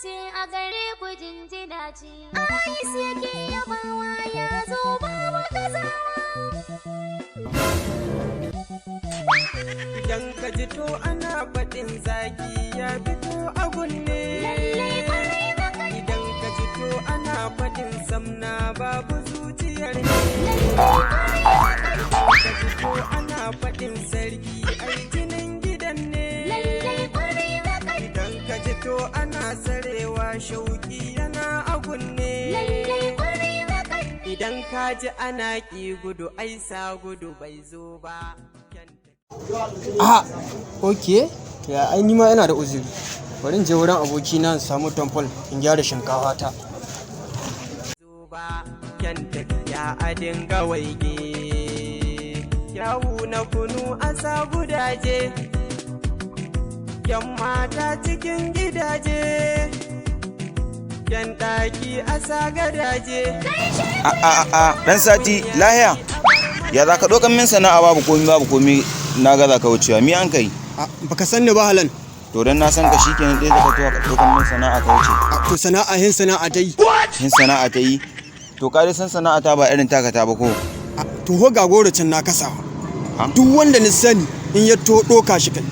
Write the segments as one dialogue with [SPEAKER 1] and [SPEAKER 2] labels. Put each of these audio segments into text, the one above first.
[SPEAKER 1] ce a gare ku jinjina ce. Ais yake yabawa ya zo babu gazawa.
[SPEAKER 2] Idan ka ji to ana faɗin zaki ya fito a kunne. Idan ka ji to ana faɗin samna babu zuciyar ne. Ka ji to ana faɗin sarki ai jinin gidan ne. Idan ka ji to ana sarewa shauki yana a kunne. Idan ka ji ana ƙi gudu ai sa gudu bai zo ba.
[SPEAKER 3] Ok, ya ai ni ma yana da uzuri. Bari in je wurin abokina in samu tamfol in gyara shinkafa ta.
[SPEAKER 2] Zuba kyan tafiya a dinga waige, yawu na kunu a sa gudaje, yan mata cikin gidaje, yan ɗaki a sa gadaje.
[SPEAKER 4] Dan sati lahiya ya za ka ɗaukan min sana'a babu komi na gaza ka wucewa mi an kai.
[SPEAKER 3] Baka san ni ba halan.
[SPEAKER 4] To dan na san ka shikenan dai zaka to ka ɗaukan min sana'a ka wuce.
[SPEAKER 3] To sana'a hin sana'a ta yi.
[SPEAKER 4] Hin sana'a ta yi. To ka dai san sana'a ta ba irin taka ta ba ko.
[SPEAKER 3] To ho ga goro can na kasawa. Duk wanda ni sani in ya to ɗoka shi kai.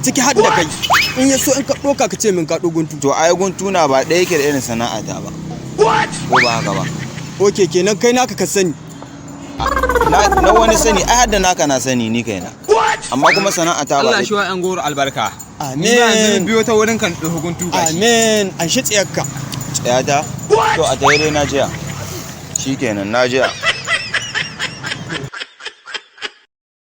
[SPEAKER 3] Ciki har da kai. In ya so in ka ɗoka ka ce min ka ɗo guntu.
[SPEAKER 4] To ai guntu na ba ɗaya yake da irin sana'a ta ba. Ko ba haka ba.
[SPEAKER 3] Ok kenan kai naka ka sani.
[SPEAKER 4] Na wani sani ai hadda naka na sani ni kaina. Amma kuma sana'a ta ba.
[SPEAKER 5] Allah shi wa yan goro albarka.
[SPEAKER 3] Amin.
[SPEAKER 5] Ni ba yanzu biyo ta wurin kan hukuntu gashi.
[SPEAKER 3] Amin. An shi tsiyarka.
[SPEAKER 4] Tsayata. To a tare na jiya. Shikenan na jiya.